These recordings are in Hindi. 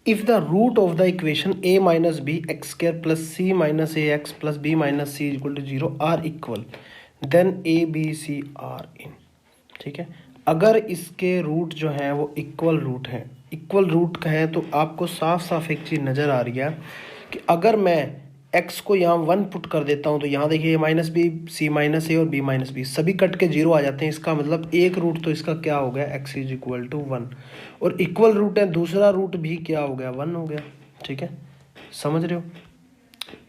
If the root of the equation a minus b x square plus c minus a x plus b minus c equal to 0 are equal then a b c are in. ठीक है, अगर इसके रूट जो हैं वो इक्वल रूट हैं, इक्वल रूट का है, तो आपको साफ साफ एक चीज़ नज़र आ रही है कि अगर मैं x को यहाँ 1 पुट कर देता हूँ तो यहाँ देखिए माइनस बी, सी माइनस ए और b माइनस बी सभी कट के 0 आ जाते हैं। इसका मतलब एक रूट तो इसका क्या हो गया, x इज इक्वल टू 1, और इक्वल रूट है दूसरा रूट भी क्या हो गया, 1 हो गया। ठीक है, समझ रहे हो,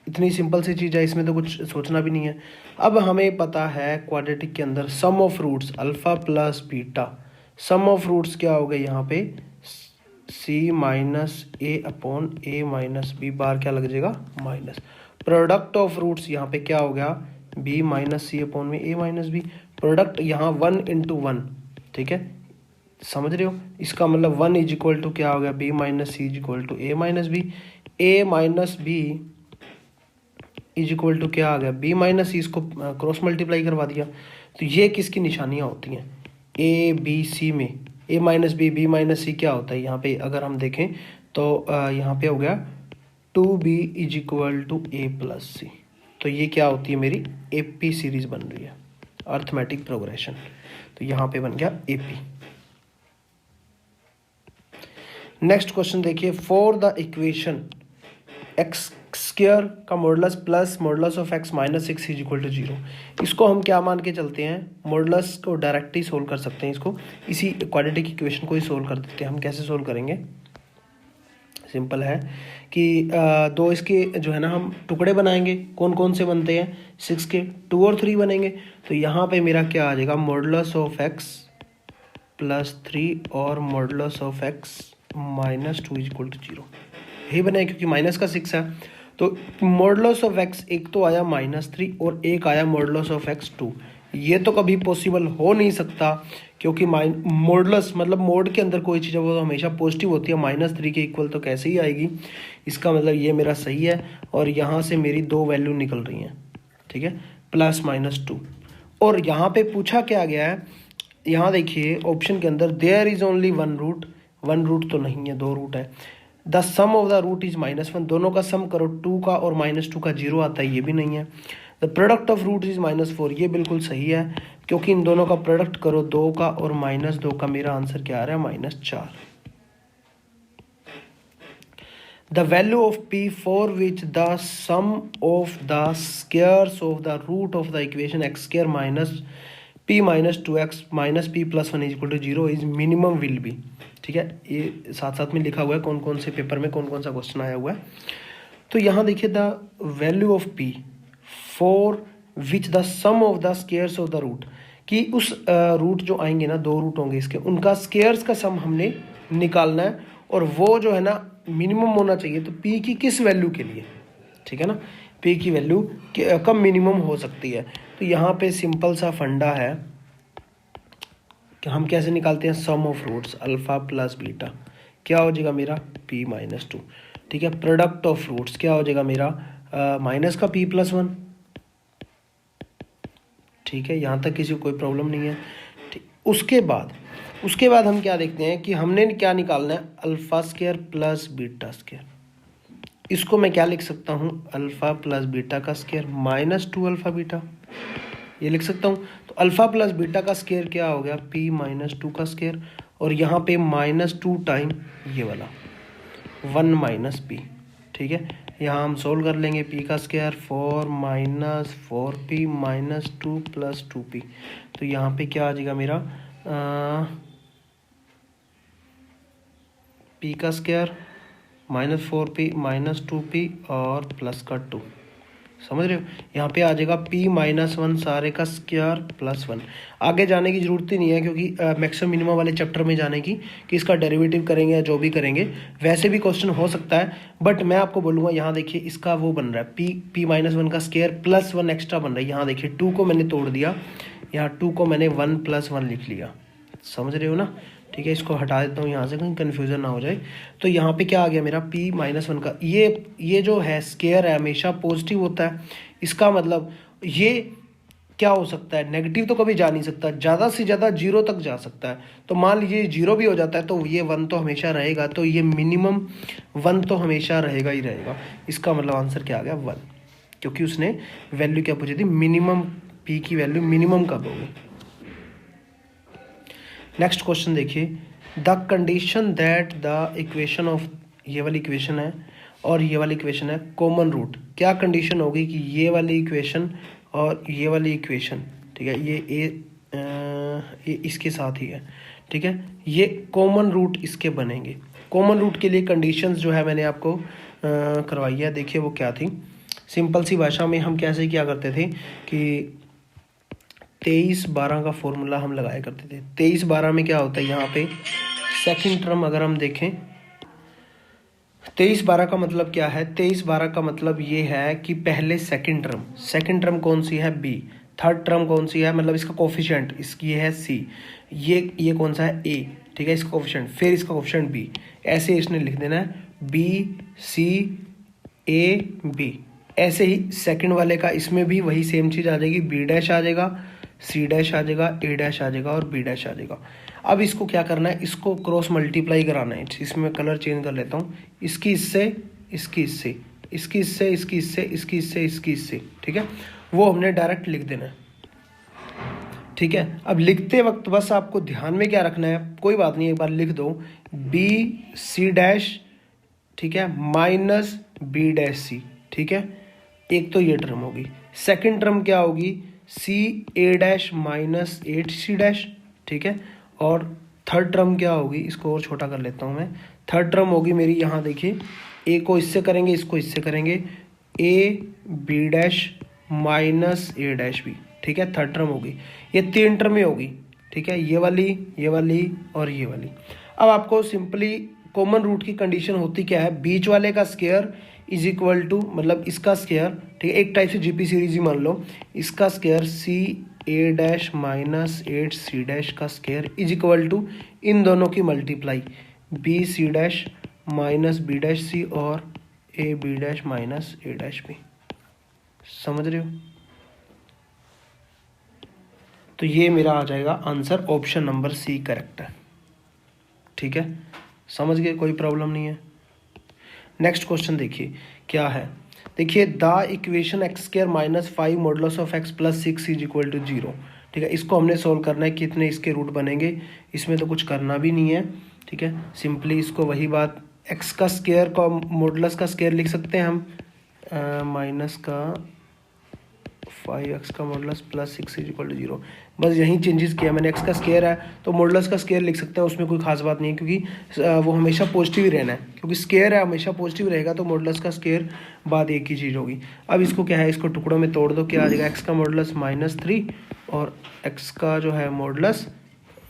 इतनी सिंपल सी चीज़ है, इसमें तो कुछ सोचना भी नहीं है। अब हमें पता है क्वाड्रेटिक के अंदर sum of roots alpha plus beta, sum of roots क्या हो गए यहाँ पे c minus a upon a minus b bar क्या लग जाएगा माइनस, प्रोडक्ट ऑफ रूट्स यहाँ पे क्या हो गया बी माइनस सी अपॉन में ए माइनस बी, प्रोडक्ट यहाँ 1 इंटू 1। ठीक है, समझ रहे हो, इसका मतलब 1 इज इक्वल टू क्या हो गया b minus c is equal to a minus b, a minus b is equal to क्या आ गया बी माइनस सी, इसको क्रॉस मल्टीप्लाई करवा दिया। तो ये किसकी निशानियाँ होती हैं, ए बी सी में ए माइनस बी बी माइनस सी क्या होता है यहाँ पे अगर हम देखें तो यहाँ पे हो गया 2b is equal to a plus c, तो ये क्या होती है मेरी एपी सीरीज बन रही है, अर्थमेटिक प्रोग्रेशन। तो यहाँ पे बन गया एपी। नेक्स्ट क्वेश्चन देखिए, for the equation x square का modulus plus modulus of x minus x is equal to 0, इसको हम क्या मान के चलते हैं, मॉडुलस को डायरेक्ट ही सोल्व कर सकते हैं, इसको इसी क्वाड्रेटिक इक्वेशन को ही सोल्व कर देते हैं। हम कैसे सोल्व करेंगे, सिंपल है कि दो इसके जो है ना हम टुकड़े बनाएंगे, कौन कौन से बनते हैं 6 के, 2 और 3 बनेंगे। तो यहाँ पे मेरा क्या आ जाएगा मॉडुलस ऑफ एक्स प्लस 3 और modulus of x minus 2 is equal to 0, यही बने क्योंकि माइनस का 6 है। तो मॉडुलस ऑफ एक्स एक तो आया -3 और एक आया मॉडुलस ऑफ एक्स 2, ये तो कभी पॉसिबल हो नहीं सकता क्योंकि मॉडुलस मतलब मोड के अंदर कोई चीज़ है वो तो हमेशा पॉजिटिव होती है, -3 के इक्वल तो कैसे ही आएगी। इसका मतलब ये मेरा सही है और यहाँ से मेरी 2 वैल्यू निकल रही हैं। ठीक है, प्लस -2। और यहाँ पे पूछा क्या गया है, यहाँ देखिए ऑप्शन के अंदर there is only 1 root, 1 root तो नहीं है, 2 रूट है। The sum of the root is -1, दोनों का सम करो 2 का और -2 का 0 आता है, ये भी नहीं है। The product of root is -4, ये बिल्कुल सही है क्योंकि इन दोनों का प्रोडक्ट करो 2 का और -2 का, मेरा आंसर क्या आ रहा है -4। The value of p for which the sum of the squares of the root of the equation x square minus p minus 2x minus p plus 1 is equal to 0 is minimum will be. ठीक है, ये साथ साथ में लिखा हुआ है कौन कौन से पेपर में कौन कौन सा क्वेश्चन आया हुआ है। तो यहाँ देखिए the value of p for which the sum of the squares of the root, कि उस रूट जो आएंगे ना 2 रूट होंगे इसके, उनका स्क्वायर्स का सम हमने निकालना है और वो जो है ना मिनिमम होना चाहिए। तो p की किस वैल्यू के लिए, ठीक है ना, p की वैल्यू कब मिनिमम हो सकती है। तो यहाँ पे सिंपल सा फंडा है कि हम कैसे निकालते हैं sum of roots alpha plus beta, क्या हो जाएगा मेरा p-2। ठीक है, प्रोडक्ट ऑफ रूट्स क्या हो जाएगा मेरा माइनस का p प्लस 1। ठीक है, यहाँ तक किसी को कोई प्रॉब्लम नहीं है। ठीक, उसके बाद हम क्या देखते हैं कि हमने क्या निकालना है alpha square plus beta square. इसको मैं क्या लिख सकता हूँ अल्फा प्लस बीटा का स्क्वायर -2 अल्फा बीटा, ये लिख सकता हूँ। तो अल्फा प्लस बीटा का स्क्वायर क्या हो गया p-2 का स्क्वायर, और यहाँ पे -2 टाइम ये वाला 1 माइनस p। ठीक है, यहाँ हम सोल्व कर लेंगे p का स्क्वायर 4 - 4p - 2 + 2p। तो यहाँ पे क्या आ जाएगा मेरा p का स्क्वायर -4p - 2p और प्लस का 2, समझ रहे हो। यहाँ पे आ जाएगा p-1 सारे का स्क्वायर प्लस 1। आगे जाने की जरूरत ही नहीं है क्योंकि मैक्सिमम मिनिमम वाले चैप्टर में जाने की कि इसका डेरिवेटिव करेंगे या जो भी करेंगे, वैसे भी क्वेश्चन हो सकता है। बट मैं आपको बोलूँगा यहाँ देखिए इसका वो बन रहा है p-1 का स्क्वायर प्लस 1 एक्स्ट्रा बन रहा है। यहाँ देखिए 2 को मैंने तोड़ दिया, यहाँ 2 को मैंने 1 + 1 लिख लिया, समझ रहे हो ना। ठीक है, इसको हटा देता हूँ यहाँ से कहीं कन्फ्यूज़न ना हो जाए। तो यहाँ पे क्या आ गया मेरा p-1 का, ये जो है स्क्वायर है हमेशा पॉजिटिव होता है। इसका मतलब ये क्या हो सकता है, नेगेटिव तो कभी जा नहीं सकता, ज़्यादा से ज़्यादा 0 तक जा सकता है। तो मान लीजिए 0 भी हो जाता है तो ये 1 तो हमेशा रहेगा, तो ये मिनिमम 1 तो हमेशा रहेगा ही रहेगा। इसका मतलब आंसर क्या आ गया 1, क्योंकि उसने वैल्यू क्या पूछी थी, मिनिमम पी की वैल्यू मिनिमम कब होगी। Next question the, the condition that the equation of, ये वाली इक्वेशन है और ये वाली इक्वेशन है कॉमन रूट, क्या कंडीशन होगी कि ये वाली इक्वेशन और ये वाली इक्वेशन, ठीक है, ये इसके साथ ही है, ठीक है, ये कॉमन रूट इसके बनेंगे। कॉमन रूट के लिए कंडीशंस जो है मैंने आपको करवाई है, देखिए वो क्या थी। सिंपल सी भाषा में हम कैसे किया करते थे कि 23/12 का फॉर्मूला हम लगाया करते थे। 23/12 में क्या होता है, यहाँ पे सेकंड टर्म अगर हम देखें, 23/12 का मतलब क्या है, 23/12 का मतलब ये है कि पहले सेकंड टर्म कौन सी है, बी, थर्ड टर्म कौन सी है, मतलब इसका कोफिशिएंट इसकी है सी, ये कौन सा है, ए, ठीक है, इसका कोफिशिएंट, फिर इसका कोफिशिएंट बी, ऐसे इसने लिख देना है बी सी ए बी। ऐसे ही सेकंड वाले का इसमें भी वही सेम चीज़ आ जाएगी, बी डैश आ जाएगा, सी डैश आ जाएगा, ए डैश आ जाएगा और बी डैश आ जाएगा। अब इसको क्या करना है, इसको क्रॉस मल्टीप्लाई कराना है। इसमें कलर चेंज कर लेता हूँ, इसकी इससे, इसकी इससे, इसकी इससे, इसकी इससे, इसकी इससे, इसकी इससे, ठीक है, वो हमने डायरेक्ट लिख देना है, ठीक है। अब लिखते वक्त बस आपको ध्यान में क्या रखना है, कोई बात नहीं, एक बार लिख दो, बी सी डैश, ठीक है, माइनस बी डैश सी, ठीक है, एक तो ये टर्म होगी। सेकंड टर्म क्या होगी, सी a dash minus 8 c dash, ठीक है, और थर्ड टर्म क्या होगी, इसको और छोटा कर लेता हूँ मैं, थर्ड टर्म होगी मेरी, यहाँ देखिए, ए को इससे करेंगे, इसको इससे करेंगे, a b dash minus a dash b, ठीक है, थर्ड टर्म होगी। ये 3 टर्में होगी, ठीक है, ये वाली और ये वाली। अब आपको सिंपली कॉमन रूट की कंडीशन होती क्या है, बीच वाले का स्क्वायर इज इक्वल टू, मतलब इसका स्क्वायर, ठीक है, एक टाइप से जीपी सीरीज ही मान लो, इसका square c a dash minus 8 c dash का स्क्वायर इज इक्वल टू इन दोनों की multiply, b c dash minus b dash c और a b dash minus a dash b. समझ रहे हो? तो ये मेरा आ जाएगा answer, option number c correct है, ठीक है, समझ गए, कोई प्रॉब्लम नहीं है। नेक्स्ट क्वेश्चन देखिए क्या है, देखिए the equation x square minus 5 modulus of x plus 6 is equal to 0, ठीक है, इसको हमने सोल्व करना है, कितने इसके रूट बनेंगे, इसमें तो कुछ करना भी नहीं है, ठीक है, सिंपली इसको वही बात, एक्स का स्क्वायर का मॉडुलस का स्क्वायर लिख सकते हैं हम, माइनस का 5x का modulus plus 6 is equal to 0, बस यही चेंजेस किया मैंने, एक्स का स्क्वायर है तो मॉडुलस का स्क्वायर लिख सकते हैं, उसमें कोई खास बात नहीं है, क्योंकि वो हमेशा पॉजिटिव ही रहना है, क्योंकि स्क्वायर है हमेशा पॉजिटिव रहेगा, तो मॉडुलस का स्क्वायर बाद एक ही चीज़ होगी। अब इसको क्या है, इसको टुकड़ों में तोड़ दो, क्या आ जाएगा, एक्स का मॉडुलस -3 और एक्स का जो है मॉडुलस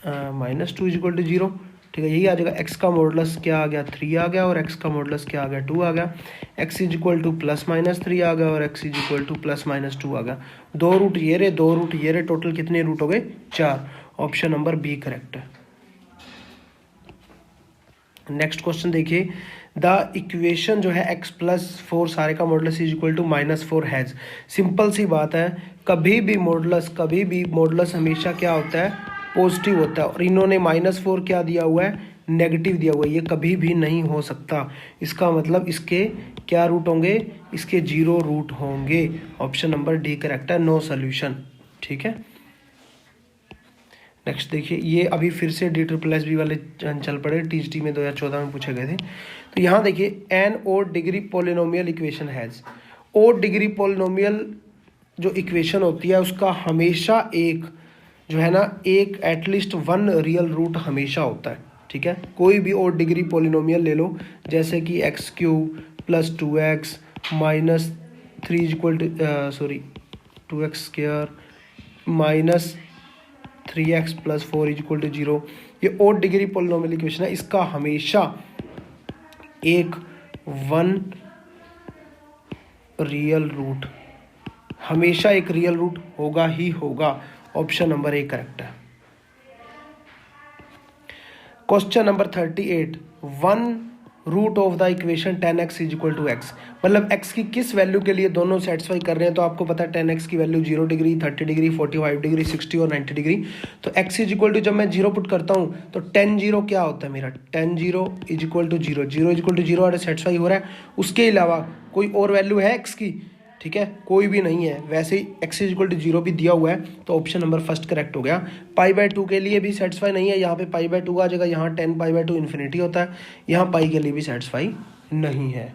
-2 इज इक्वल टू 0, ठीक है, यही आ जाएगा। एक्स का मॉडुलस क्या आ गया, 3 आ गया, और एक्स का मॉडुलस क्या आ गया, 2 आ गया। एक्स इज इक्वल टू +-3 आ गया और एक्स इज इक्वल टू +-2 आ गया। 2 रूट ये रहे, 2 रूट ये रहे, टोटल कितने रूट हो गए, 4। ऑप्शन नंबर बी करेक्ट है। नेक्स्ट क्वेश्चन देखिए, द इक्वेशन जो है x+4 सारे का modulus is equal to -4 has, simple सी बात है, कभी भी मॉडुलस हमेशा क्या होता है, पॉजिटिव होता है, और इन्होंने -4 क्या दिया हुआ है, नेगेटिव दिया हुआ है, ये कभी भी नहीं हो सकता। इसका मतलब इसके क्या रूट होंगे, इसके 0 रूट होंगे। ऑप्शन नंबर डी करेक्ट है, नो सोल्यूशन, ठीक है। नेक्स्ट देखिए, ये अभी फिर से DSSS वाले चल पड़े, TGT में 2014 में पूछे गए थे। तो यहाँ देखिए, an odd degree polynomial equation has, odd degree polynomial जो इक्वेशन होती है उसका हमेशा एक जो है ना, एक एटलीस्ट 1 रियल रूट हमेशा होता है, ठीक है। कोई भी ओड डिग्री पोलिनोमियल ले लो, जैसे कि x³ + 2x -3 equal to 2x² -3x + 4 is equal to 0, ये ओड डिग्री पोलिनोमियल इक्वेशन है, इसका हमेशा एक 1 रियल रूट, हमेशा एक रियल रूट होगा ही होगा। ऑप्शन नंबर ए करेक्ट है। Question number 38, 1 root of the equation 10x is equal to x, मतलब x की किस वैल्यू के लिए दोनों सेटिस्फाई कर रहे हैं। तो आपको पता है 10x की वैल्यू 0 डिग्री, 30 डिग्री, 45 डिग्री, 60 और 90 डिग्री। तो x इज इक्वल टू जब मैं 0 पुट करता हूँ तो 10 0 क्या होता है मेरा, 10 0 is equal to 0, 0 is equal to 0 और सेटिस्फाई हो रहा है। उसके अलावा कोई और वैल्यू है x की, ठीक है, कोई भी नहीं है। वैसे ही x इज इक्वल टू 0 भी दिया हुआ है, तो ऑप्शन नंबर फर्स्ट करेक्ट हो गया। π/2 के लिए भी सेटिस्फाई नहीं है, यहाँ पे π/2 आ जाएगा, यहाँ 10 π/2 इन्फिनिटी होता है, यहाँ पाई के लिए भी सेटिस्फाई नहीं है।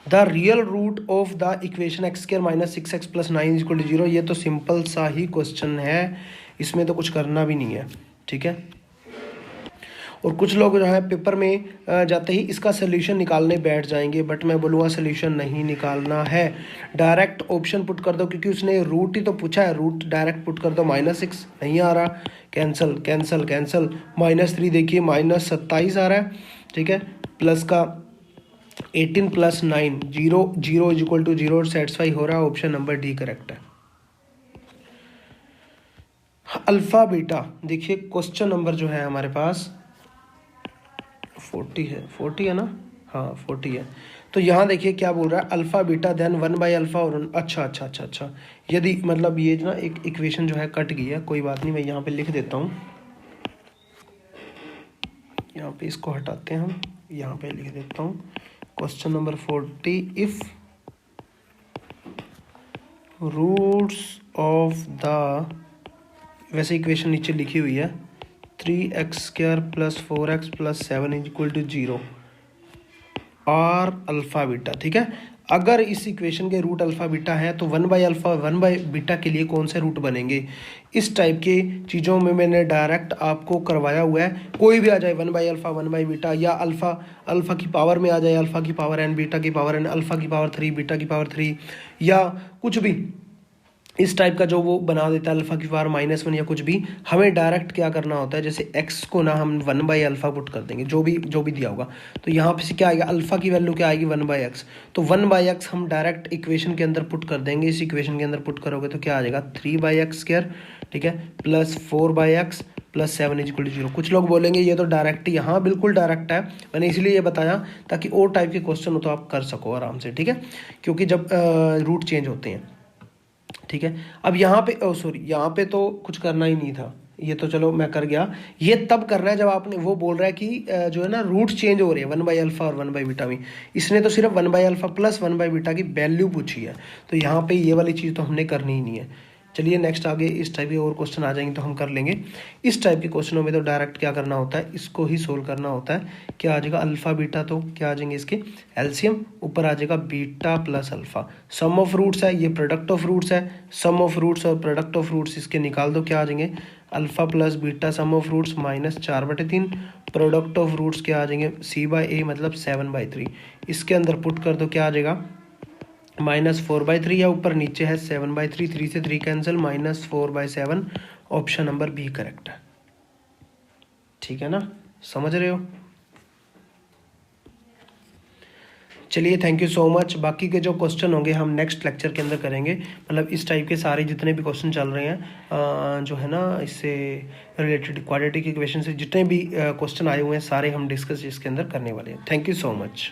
The real root of the equation x² minus 6x plus 9 is equal to 0, ये तो सिंपल सा ही क्वेश्चन है, इसमें तो कुछ करना भी नहीं है, ठीक है। और कुछ लोग जो है पेपर में जाते ही इसका सोल्यूशन निकालने बैठ जाएंगे, बट मैं बोलूँगा सोल्यूशन नहीं निकालना है, डायरेक्ट ऑप्शन पुट कर दो, क्योंकि उसने रूट ही तो पूछा है, रूट डायरेक्ट पुट कर दो। -6 नहीं आ रहा, कैंसिल कैंसिल कैंसिल। -3 देखिए -27 आ रहा है, ठीक है, प्लस का 18 plus 9 0 0 is equal to 0 satisfy हो रहा है। ऑप्शन नंबर डी करेक्ट है। अल्फा बीटा, देखिए क्वेश्चन नंबर जो है हमारे पास 40 है ना, हाँ 40 है। तो यहाँ देखिए क्या बोल रहा है, अल्फा बीटा देन 1/अल्फा और अच्छा, यदि मतलब ये ना एक इक्वेशन जो है कट गई है, कोई बात नहीं, मैं यहाँ पे लिख देता हूँ, यहाँ पे इसको हटाते हैं हम, यहाँ पे लिख देता हूँ question number 40, if roots of the, वैसे इक्वेशन नीचे लिखी हुई है 3x² plus 4x plus 7 is equal to 0 और अल्फा बीटा, ठीक है। अगर इस इक्वेशन के रूट अल्फा बीटा है तो 1/अल्फा 1/बीटा के लिए कौन से रूट बनेंगे। इस टाइप के चीज़ों में मैंने डायरेक्ट आपको करवाया हुआ है, कोई भी आ जाए 1/अल्फा 1/बीटा, या अल्फा की पावर में आ जाए, अल्फा की पावर n, बीटा की पावर n, अल्फा की पावर 3, बीटा की पावर 3, या कुछ भी इस टाइप का जो वो बना देता है, अल्फा की पावर -1 या कुछ भी। हमें डायरेक्ट क्या करना होता है, जैसे x को ना हम 1/अल्फा पुट कर देंगे, जो भी दिया होगा। तो यहाँ पे से क्या आएगा, अल्फा की वैल्यू क्या आएगी 1/x, तो 1/x हम डायरेक्ट इक्वेशन के अंदर पुट कर देंगे। इस इक्वेशन के अंदर पुट करोगे तो क्या आ जाएगा 3/x², ठीक है, plus 4/x plus 7 is equal to 0। कुछ लोग बोलेंगे ये तो डायरेक्ट ही, हाँ बिल्कुल डायरेक्ट है, मैंने इसलिए ये बताया ताकि और टाइप के क्वेश्चन हो तो आप कर सको आराम से, ठीक है, क्योंकि जब रूट चेंज होते हैं, ठीक है। अब यहाँ पे यहाँ पे तो कुछ करना ही नहीं था, ये तो चलो मैं कर गया। ये तब करना है जब आपने वो बोल रहा है कि जो है ना रूट चेंज हो रहे हैं 1/अल्फा और 1/बीटा में। इसने तो सिर्फ 1/अल्फा प्लस 1/बीटा की वैल्यू पूछी है, तो यहाँ पे ये वाली चीज़ तो हमने करनी ही नहीं है। चलिए नेक्स्ट आगे इस टाइप के और क्वेश्चन आ जाएंगे तो हम कर लेंगे। इस टाइप के क्वेश्चनों में तो डायरेक्ट क्या करना होता है, इसको ही सोल्व करना होता है। क्या आ जाएगा, अल्फा बीटा, तो क्या आ जाएंगे इसके एलसीएम, ऊपर आ जाएगा beta plus alpha. Sum of roots है, ये प्रोडक्ट ऑफ रूट्स है, सम ऑफ रूट्स और प्रोडक्ट ऑफ रूट्स इसके निकाल दो, क्या आ जाएंगे alpha plus beta sum of roots -4/3, product of roots क्या आ जाएंगे c/a मतलब 7/3। इसके अंदर पुट कर दो, क्या आ जाएगा -4/3, या ऊपर नीचे है 7/3, 3 से 3 cancel, -4/7। Option number b correct है, ठीक है ना, समझ रहे हो। चलिए थैंक यू सो मच। बाकी के जो क्वेश्चन होंगे हम नेक्स्ट लेक्चर के अंदर करेंगे, मतलब इस टाइप के सारे जितने भी क्वेश्चन चल रहे हैं जो है ना इससे रिलेटेड क्वाड्रेटिक इक्वेशन से जितने भी क्वेश्चन आए हुए हैं सारे हम डिस्कस इसके अंदर करने वाले हैं। Thank you so much.